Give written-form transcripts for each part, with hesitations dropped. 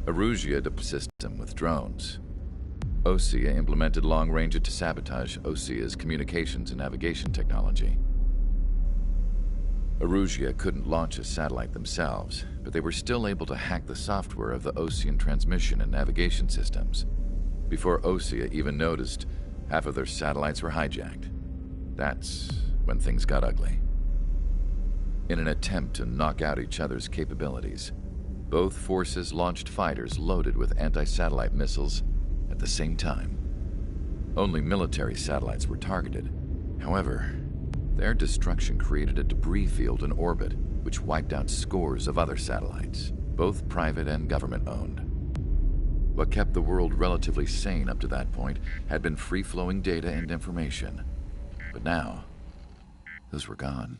Erusia deployed a system with drones. Osea implemented long-range to sabotage Osea's communications and navigation technology. Erusia couldn't launch a satellite themselves, but they were still able to hack the software of the Osean transmission and navigation systems. Before Osea even noticed, half of their satellites were hijacked. That's when things got ugly. In an attempt to knock out each other's capabilities, both forces launched fighters loaded with anti-satellite missiles at the same time. Only military satellites were targeted. However, their destruction created a debris field in orbit, which wiped out scores of other satellites, both private and government-owned. What kept the world relatively sane up to that point had been free-flowing data and information. But now, those were gone.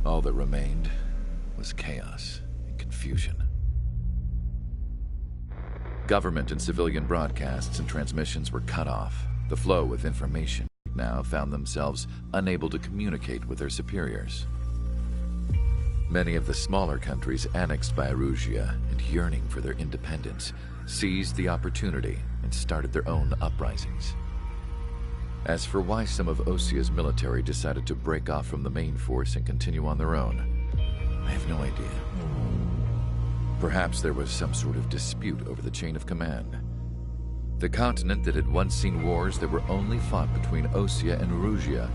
All that remained was chaos and confusion. Government and civilian broadcasts and transmissions were cut off. The flow of information now found themselves unable to communicate with their superiors. Many of the smaller countries annexed by Erusia and yearning for their independence seized the opportunity and started their own uprisings. As for why some of Osea's military decided to break off from the main force and continue on their own, I have no idea. Perhaps there was some sort of dispute over the chain of command. The continent that had once seen wars that were only fought between Osea and Erusia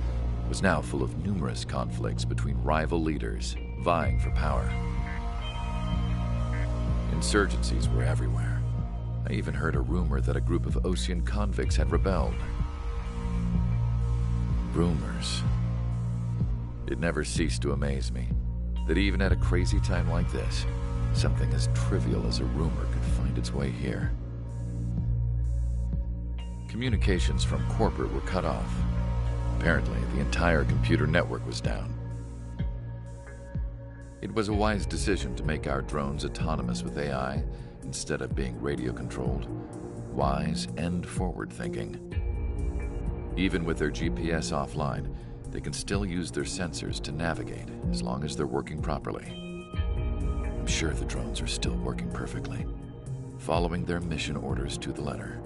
was now full of numerous conflicts between rival leaders vying for power. Insurgencies were everywhere. I even heard a rumor that a group of Osean convicts had rebelled. Rumors. It never ceased to amaze me that even at a crazy time like this, something as trivial as a rumor could find its way here. Communications from corporate were cut off. Apparently, the entire computer network was down. It was a wise decision to make our drones autonomous with AI instead of being radio-controlled. Wise and forward-thinking. Even with their GPS offline, they can still use their sensors to navigate as long as they're working properly. I'm sure the drones are still working perfectly, following their mission orders to the letter.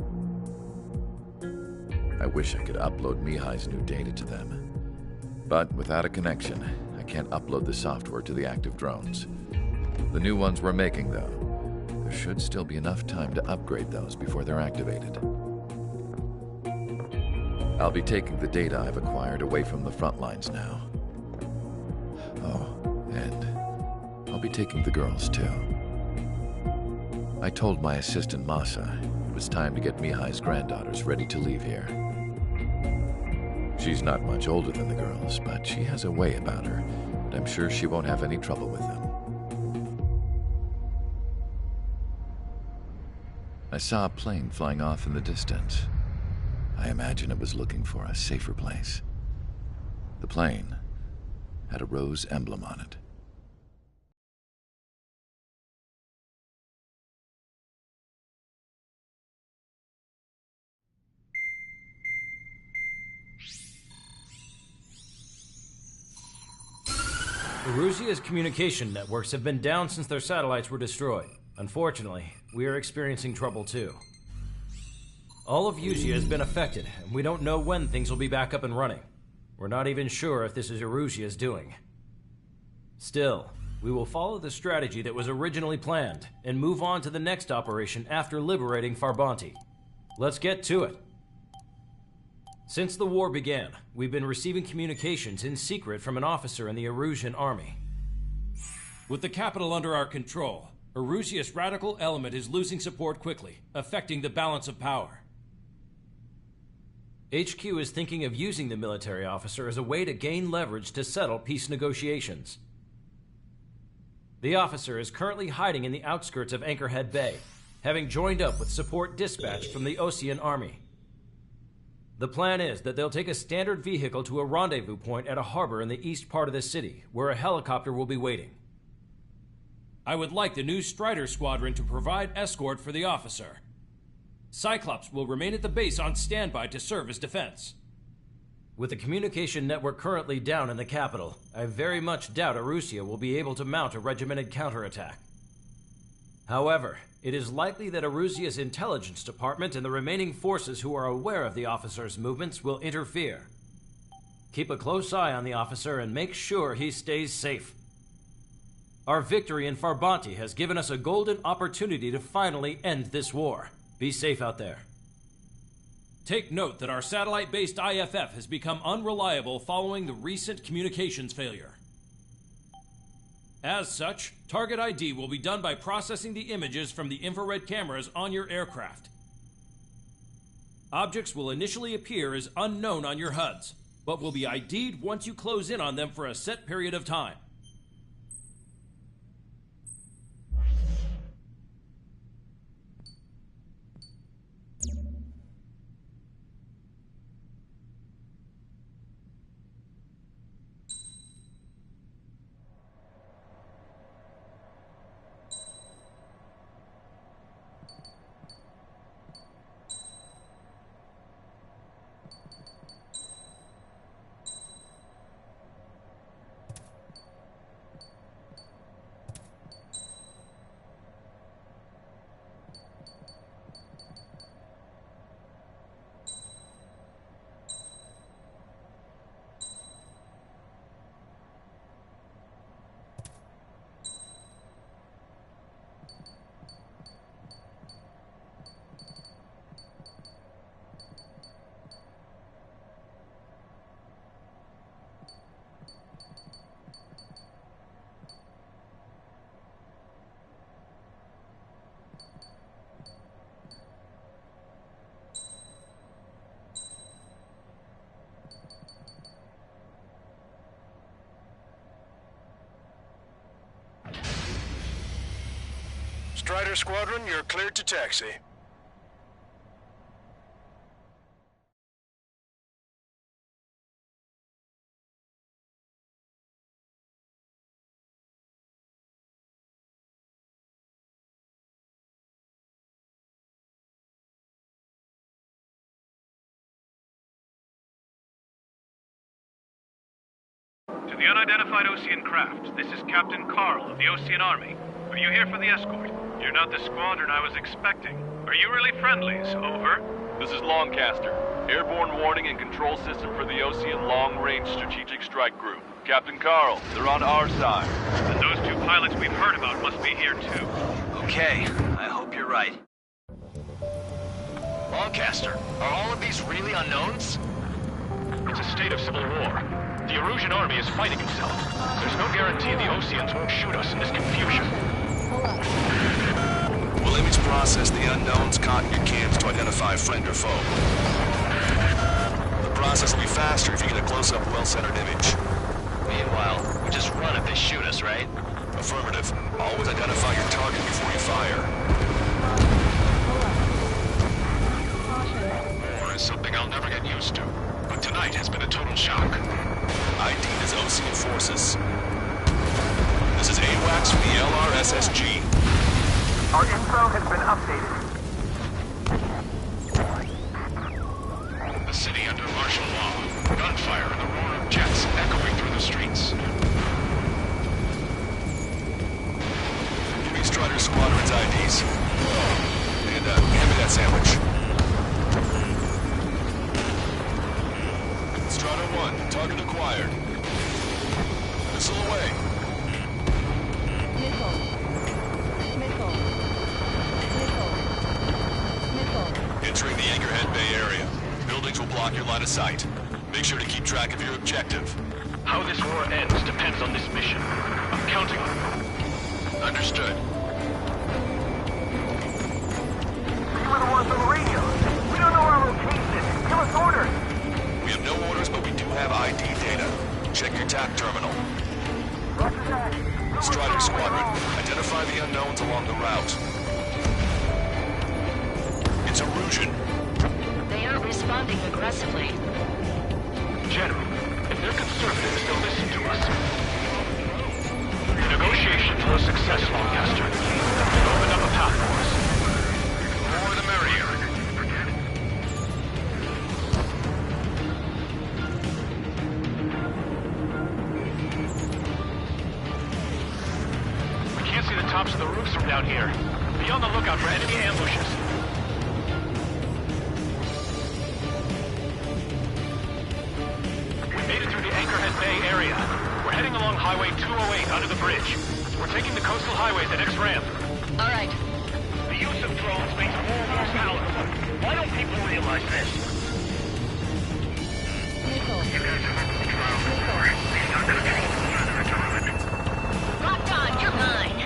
I wish I could upload Mihai's new data to them. But without a connection, I can't upload the software to the active drones. The new ones we're making, though, there should still be enough time to upgrade those before they're activated. I'll be taking the data I've acquired away from the front lines now. Oh, and I'll be taking the girls, too. I told my assistant Masa it was time to get Mihai's granddaughters ready to leave here. She's not much older than the girls, but she has a way about her, and I'm sure she won't have any trouble with them. I saw a plane flying off in the distance. I imagine it was looking for a safer place. The plane had a rose emblem on it. Erusia's communication networks have been down since their satellites were destroyed. Unfortunately, we are experiencing trouble too. All of Usia has been affected, and we don't know when things will be back up and running. We're not even sure if this is Erusia's doing. Still, we will follow the strategy that was originally planned, and move on to the next operation after liberating Farbanti. Let's get to it. Since the war began, we've been receiving communications in secret from an officer in the Erusian army. With the capital under our control, Erusia's radical element is losing support quickly, affecting the balance of power. HQ is thinking of using the military officer as a way to gain leverage to settle peace negotiations. The officer is currently hiding in the outskirts of Anchorhead Bay, having joined up with support dispatched from the Osean army. The plan is that they'll take a standard vehicle to a rendezvous point at a harbor in the east part of the city, where a helicopter will be waiting. I would like the new Strider Squadron to provide escort for the officer. Cyclops will remain at the base on standby to serve as defense. With the communication network currently down in the capital, I very much doubt Erusia will be able to mount a regimented counterattack. However, it is likely that Erusia's intelligence department and the remaining forces who are aware of the officer's movements will interfere. Keep a close eye on the officer and make sure he stays safe. Our victory in Farbanti has given us a golden opportunity to finally end this war. Be safe out there. Take note that our satellite-based IFF has become unreliable following the recent communications failure. As such, target ID will be done by processing the images from the infrared cameras on your aircraft. Objects will initially appear as unknown on your HUDs, but will be ID'd once you close in on them for a set period of time. Strider Squadron, you're cleared to taxi. To the unidentified Osean craft, this is Captain Carl of the Osean Army. Are you here for the escort? You're not the squadron I was expecting. Are you really friendlies? Over. This is Longcaster. Airborne warning and control system for the Osean Long-Range Strategic Strike Group. Captain Carl, they're on our side. And those two pilots we've heard about must be here too. Okay, I hope you're right. Longcaster, are all of these really unknowns? It's a state of civil war. The Erusian army is fighting itself. There's no guarantee the Oseans won't shoot us in this confusion. We'll image process the unknowns caught in your cams to identify friend or foe. The process will be faster if you get a close-up, well-centered image. Meanwhile, we just run if they shoot us, right? Affirmative. Always identify your target before you fire. War is something I'll never get used to, but tonight has been a total shock. ID is Osean forces. This is AWACS from the LRSSG. Our info has been updated. The city under martial law. Gunfire and the roar of jets echoing through the streets. Give me Strider Squadron's IDs. And, hand me that sandwich. Strider 1, target acquired. Missile away. Entering the Anchorhead Bay area. Buildings will block your line of sight. Make sure to keep track of your objective. How this war ends depends on this mission. I'm counting on it. Understood. We were the ones on the radio. We don't know our location. Give us orders. We have no orders, but we do have ID data. Check your TAC terminal. Roger that. Strider Squadron, identify the unknowns along the route. It's Erusian. They aren't responding aggressively. General, if they're conservatives, they'll listen to us. The negotiations were a success, Longcaster. They've opened up a path for us. The more the merrier. We can't see the tops of the roofs from down here. Be on the lookout for enemy ambushes. We made it through the Anchorhead Bay area. We're heading along Highway 208 under the bridge. We're taking the coastal highway at the next ramp. All right. The use of drones makes war more palatable. Why don't people realize this? You guys have opened the trial before. These are countries further into ruin. Locked on, you're mine.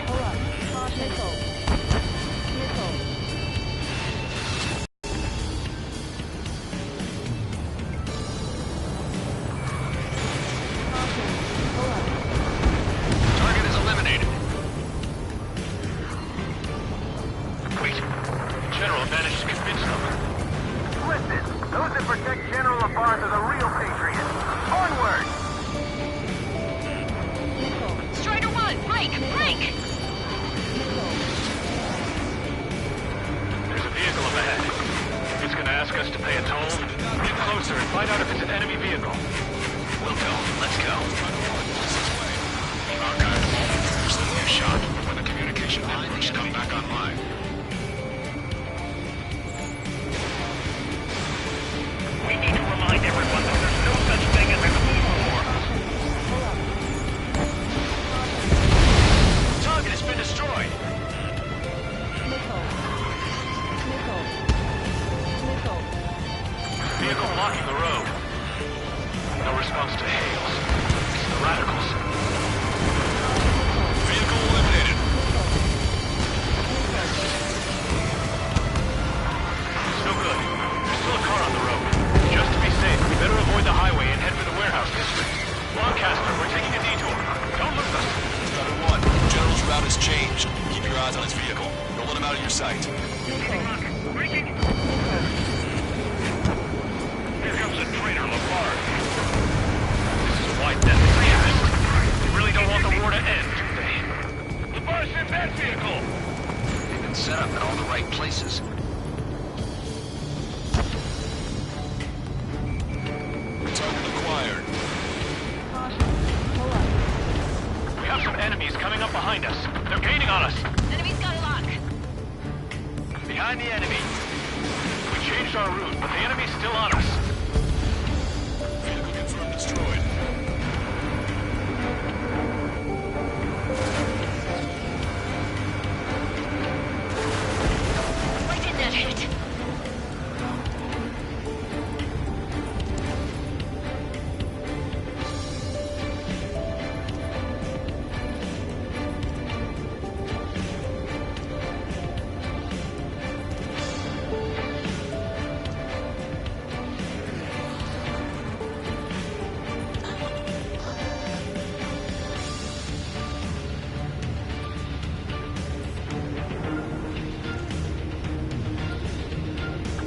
Target is eliminated. Wait. General managed to convince them. Listen, those that protect General LaBarge are the real patriots. Onward! Strider 1, break, break! There's a vehicle up ahead. It's gonna ask us to pay a toll. Get closer and find out if it's an enemy vehicle. We'll go. Let's go. Archive all first and new shot when the communication networks come back online. We need to remind everyone that there's no such thing as a clean war. Target has been destroyed. Vehicle blocking the road. No response to hails. It's the radicals. Vehicle eliminated. It's no good. There's still a car on the road. Just to be safe, we better avoid the highway and head for the warehouse district. Lancaster, we're taking a detour. Don't lose us. Strider 1, General's route has changed. Keep your eyes on his vehicle. Don't let him out of your sight. Here comes a traitor, LaBarge. This is why death is fast. They really don't want the war to end, do they? LaBarge in that vehicle! They've been set up in all the right places. Target acquired. We have some enemies coming up behind us. They're gaining on us. Enemy's got a lock. Behind the enemy. We changed our route, but the enemy's still on us. Vehicle confirmed destroyed. Why did that hit?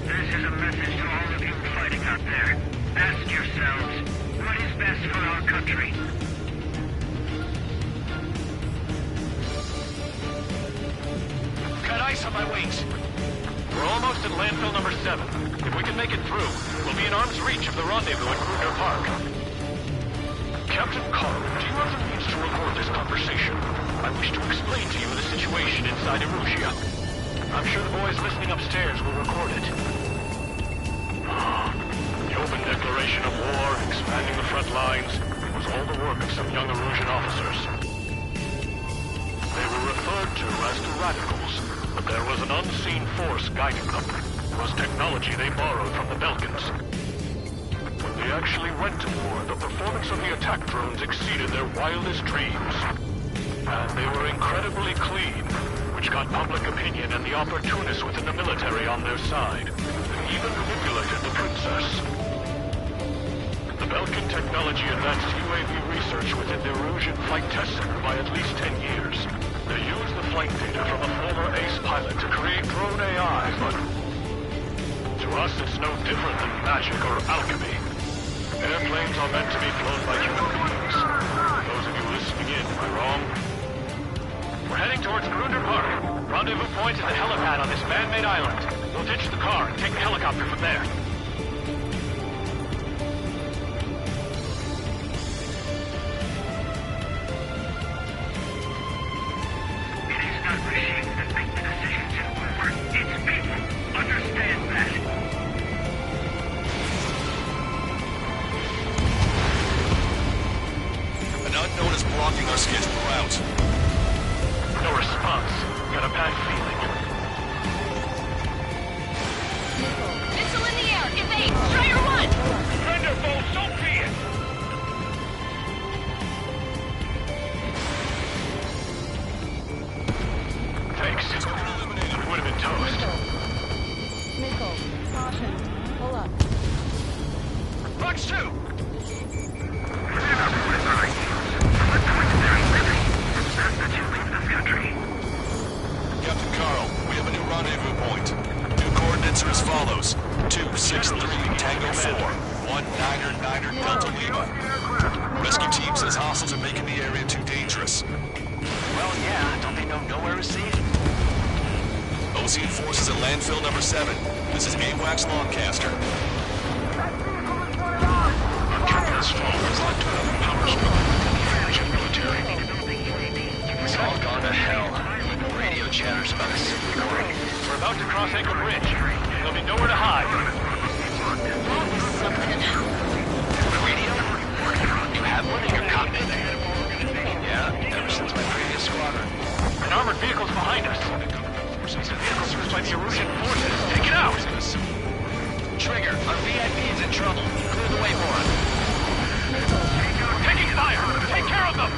This is a message to all of you fighting out there. Ask yourselves, what is best for our country? Got ice on my wings. We're almost at landfill number 7. If we can make it through, we'll be in arm's reach of the rendezvous at Kruger Park. Captain Carl, do you have the means to record this conversation? I wish to explain to you the situation inside Erusia. I'm sure the boys listening upstairs will record it. The open declaration of war, expanding the front lines, was all the work of some young Erusian officers. They were referred to as the Radicals, but there was an unseen force guiding them. It was technology they borrowed from the Belkans. When they actually went to war, the performance of the attack drones exceeded their wildest dreams. And they were incredibly clean, which got public opinion and the opportunists within the military on their side. They even manipulated the princess. The Belkan technology advanced UAV research within the Erusian Flight Test Center by at least 10 years. They used the flight data from a former ace pilot to create drone AI, but to us it's no different than magic or alchemy. Airplanes are meant to be flown by human beings. Those of you listening in, am I wrong? We're heading towards Grunder Park. Rendezvous point is the helipad on this man-made island. We'll ditch the car and take the helicopter from there. It is not machines that make the decisions. brakes. We would have been toast. Missile. Caution. Pull up. Box 2! Captain Carl, we have a new rendezvous point. New coordinates are as follows. 263 Tango 4, 1999 Delta Lima. Rescue team says hostiles are making the area too dangerous. Well, yeah, don't they know nowhere is safe? Ocean forces at landfill number 7. This is AWACS Longcaster. Our captain's fall has led to a power struggle with the Fusion military. It's all gone to hell. Radio chatters about a civil war. We're about to cross Anchor Bridge. There'll be nowhere to hide. Something. Radio? You have one in your cockpit? Yeah, ever since my previous squadron. An armored vehicle's behind us. It's a vehicle used by the Erusian forces. Take it out! Trigger, our VIP is in trouble. Clear the way for him. Taking fire! Take care of them!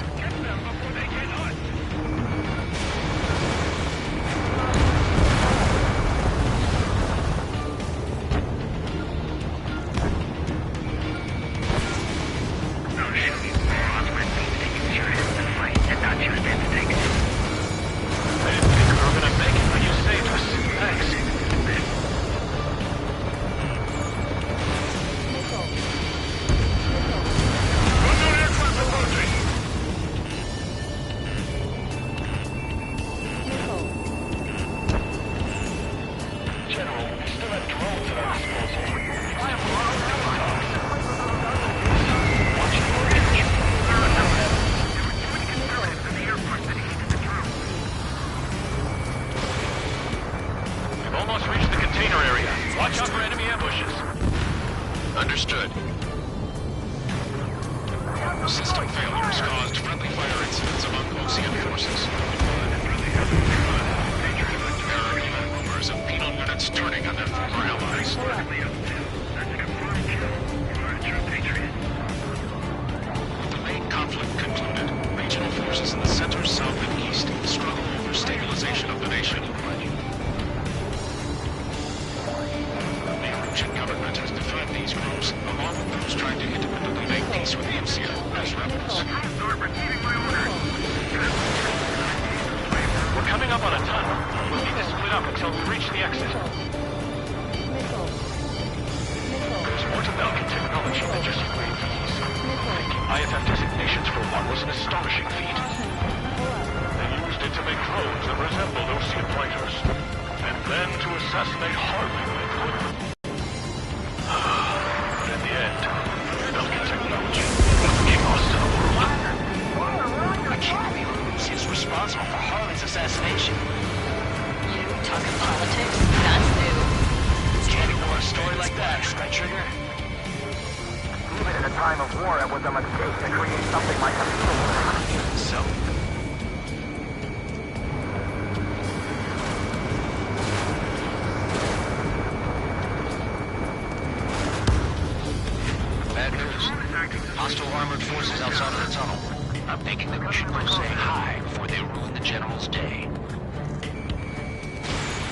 Understood. System failures caused friendly fire incidents among Ocean forces. There are even rumors of penal units turning on their former allies. The main conflict concluded. Regional forces in the center, south, and east struggle over stabilization of the nation. The government has defined these groups, along with those trying to independently make peace with the MCO, as rebels. We're coming up on a tunnel. We'll need to split up until we reach the exit. There's more to Belkin technology than just UAVs. Taking IFF designations for one was an astonishing feat. They used it to make drones that resembled Ocean fighters, and then to assassinate Harley when they could. Responsible for Harley's assassination. You talking politics? That's new. Can't ignore a story like that, right, Trigger? Even in a time of war, it was a mistake to create something like a So? Bad news. Hostile armored forces outside of the tunnel. I'm thinking that we should go say hi before they ruin the General's day.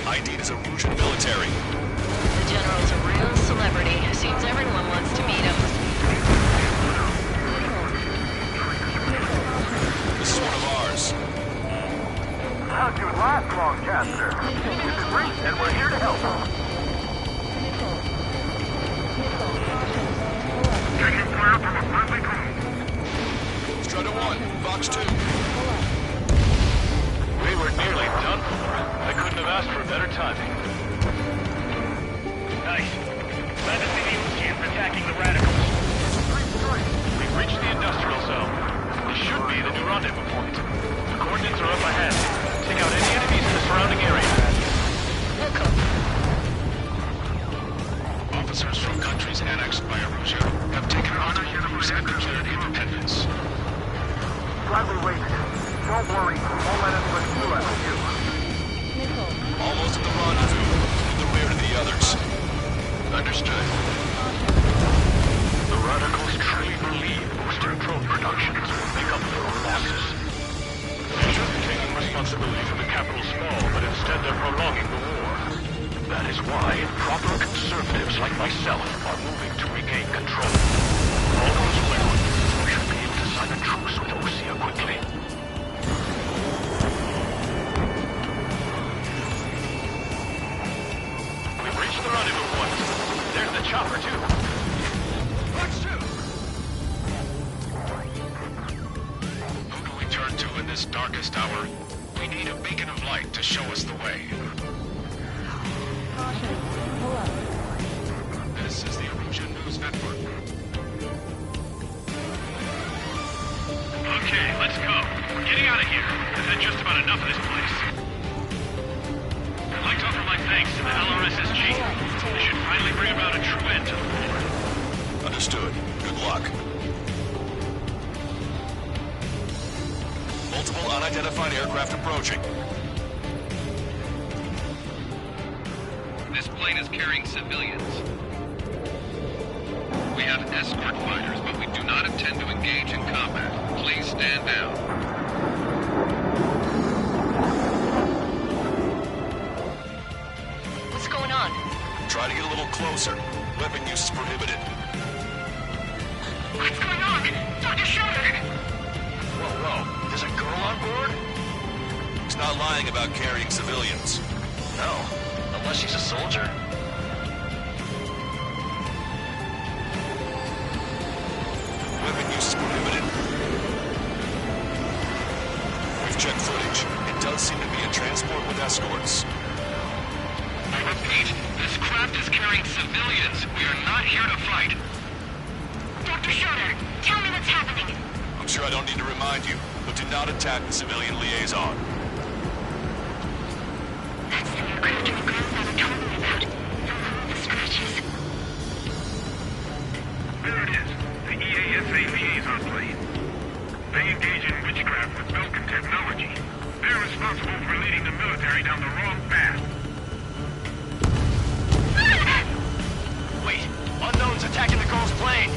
ID is Erusian military. The General's a real celebrity. Seems everyone wants to meet him. This is one of ours. How'd you last, Longcaster? This is great, and we're here to help. Taking fire from a friendly drone. Strider 1, Box 2. We were nearly done for. I couldn't have asked for better timing. Nice. Glad to see the Oceans attacking the radicals. We've reached the industrial zone. This should be the new rendezvous point. The coordinates are up ahead. Take out any enemies in the surrounding area. Officers from countries annexed by Erusia have taken autonomous and declared independence. Glad we waited. Don't worry, won't let us pursue us with you. Almost at the rendezvous, in the rear of the others. Understood. The radicals truly believe booster drone productions will make up for our losses. They're taking responsibility for the capital's fall, but instead they're prolonging the war. That is why proper conservatives like myself are moving to regain control. All goes well, we should be able to sign a truce with Osea quickly. We've reached the rendezvous point. There's the chopper, too. Watch two! Who do we turn to in this darkest hour? We need a beacon of light to show us the way. Caution. Pull up. This is the Erosion News Network. Okay, let's go. We're getting out of here. I've had just about enough of this place. I'd like to offer my thanks to the LRSSG. They should finally bring about a true end to the war. Understood. Good luck. Multiple unidentified aircraft approaching. This plane is carrying civilians. We have escort fighters, but we do not intend to engage in combat. Please stand down. What's going on? Try to get a little closer. Weapon use is prohibited. What's going on? Dr. Schroeder! Whoa. There's a girl on board? He's not lying about carrying civilians. No, unless she's a soldier. Weapon use is prohibited. We've checked footage. It does seem to be a transport with escorts. I repeat, this craft is carrying civilians. We are not here to fight. Dr. Schroeder, tell me what's happening. I'm sure I don't need to remind you, but do not attack the civilian liaison. That's the aircraft your grandfather told me about. The scratches. There it is. The EASA liaison plane. They engage in witchcraft with Belkin technology. They're responsible for leading the military down the wrong path. Wait, unknown's attacking the girl's plane.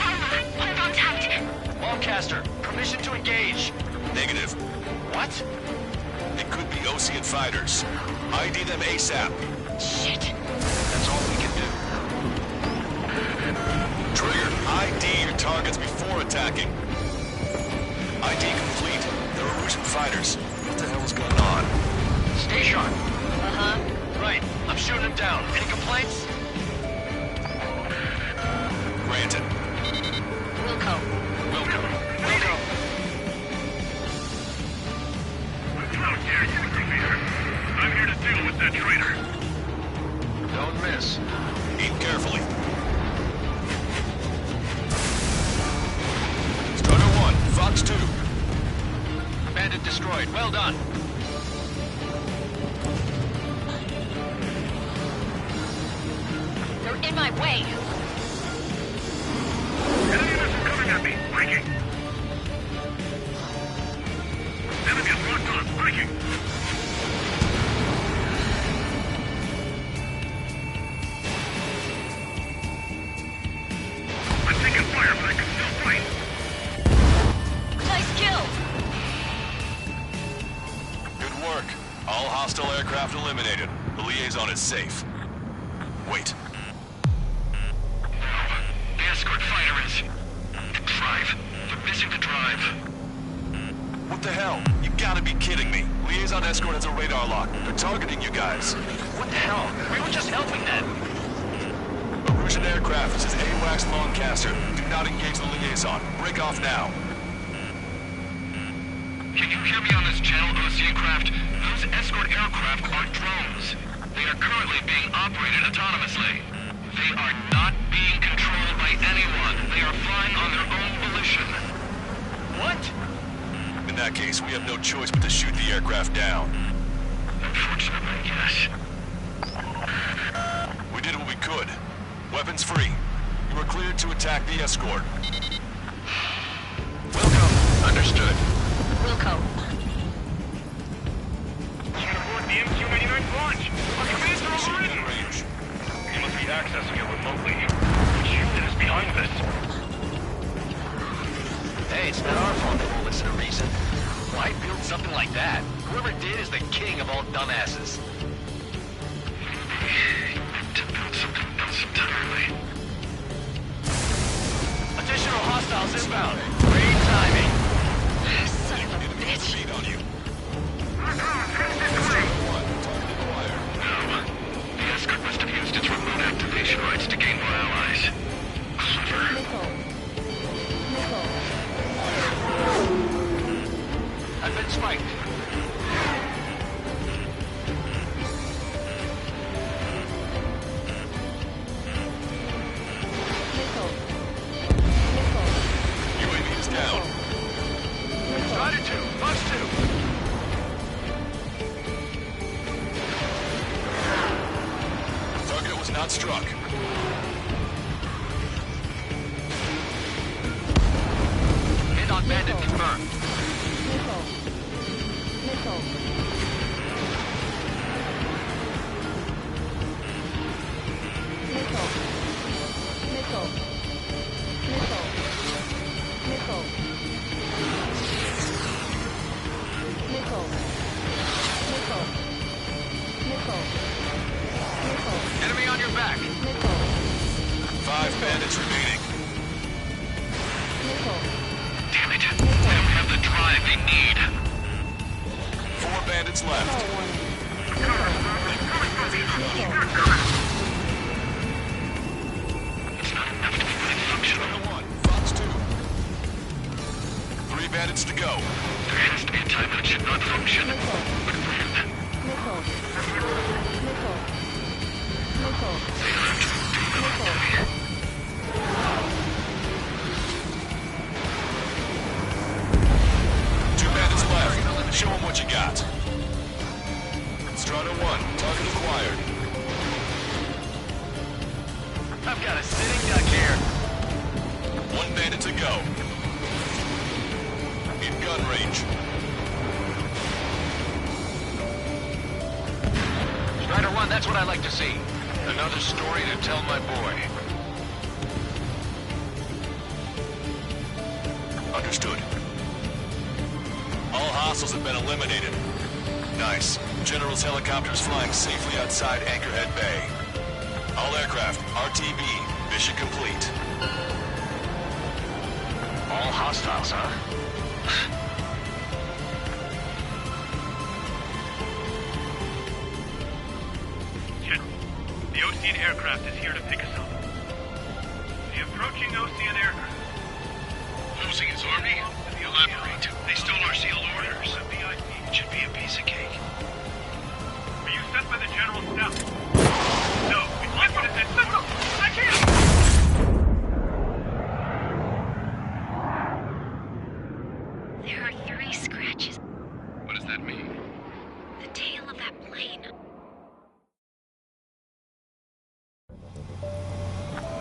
Alma, hold on tight. Lancaster, permission to engage. Negative. What? It could be Osean fighters. ID them ASAP. Shit. That's all we can do. Trigger, ID your targets before attacking. ID complete. They're Erosion fighters. What the hell is going on? Stay sharp. Uh-huh. Right, I'm shooting him down. Any complaints? Granted. Wilco. Wilco. How dare you interfere? I'm here to deal with that traitor. Don't miss. Aim carefully. Strutter 1, Fox 2. Bandit destroyed. Well done. They're in my way. Enemy missile coming at me. Breaking. Enemy is locked on. Breaking. I'm taking fire, but I can still fight. Nice kill. Good work. All hostile aircraft eliminated. The liaison is safe. Wait. The escort fighter is... The drive. They're missing the drive. What the hell? You gotta be kidding me. Liaison escort has a radar lock. They're targeting you guys. What the hell? We were just helping them. Erosion aircraft, this is AWACS Lancaster. Do not engage the liaison. Break off now. Can you hear me on this channel, Osean craft? Those escort aircraft are drones. They are currently being operated autonomously. They are not being controlled by anyone. They are flying on their own volition. What? In that case, we have no choice but to shoot the aircraft down. Unfortunately, yes. We did what we could. Weapons free. You are cleared to attack the escort. Welcome. Understood. Wilco. Should abort the MQ-99 launch. Our commands are overridden. Range. You must be accessing it remotely. Which unit is behind this? Hey, it's not our fault they won't listen to reason. Why build something like that? Whoever did is the king of all dumbasses. To build something else entirely. Additional hostiles inbound. Great timing. Son of a bitch. Feed on you. No. The escort must have used its remote activation rights to gain more allies. Clever. Missile. I've been spiked. UAV is down. Strider 2, Fox 2. Target was not struck. Hit on bandit confirmed. Enemy on your back. 5 bandits remaining. Damn it. They don't have the drive they need. 4 bandits left. It's not enough to be fully functional. 1, Fox 2. 3 bandits to go. There has to be a time when it should not function. But when? They aren't doing Two bandits left. Show them what you got. Strider 1, target acquired. I've got a sitting duck here. 1 bandit to go. In gun range. Strider 1, that's what I like to see. Another story to tell my boy. Understood. All hostiles have been eliminated. Nice. General's helicopter is flying safely outside Anchorhead Bay. All aircraft, RTB, mission complete. All hostiles, huh? General, the Ocean aircraft is here to pick us up. The approaching Ocean aircraft. Losing its army? Elaborate. They stole our sealed orders. It should be a piece of cake. Were you sent by the General Staff? No, we can't put it in. Listen, I can't! There are 3 scratches. What does that mean? The tail of that plane.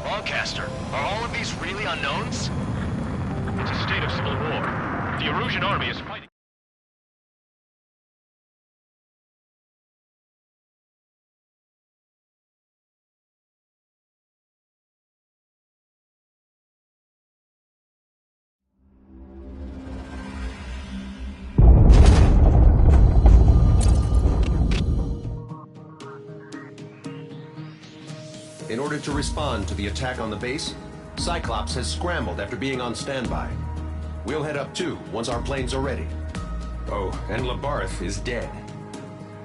Lancaster, are all of these really unknowns? It's a state of civil war. The Erusian army is fighting. In order to respond to the attack on the base, Cyclops has scrambled after being on standby. We'll head up too, once our planes are ready. Oh, and Labarth is dead.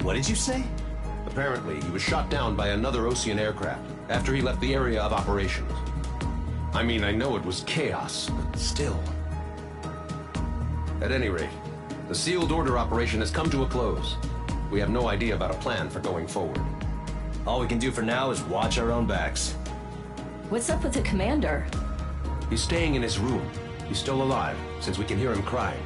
What did you say? Apparently, he was shot down by another Ocean aircraft after he left the area of operations. I mean, I know it was chaos, but still. At any rate, the sealed order operation has come to a close. We have no idea about a plan for going forward. All we can do for now is watch our own backs. What's up with the commander? He's staying in his room. He's still alive, since we can hear him crying.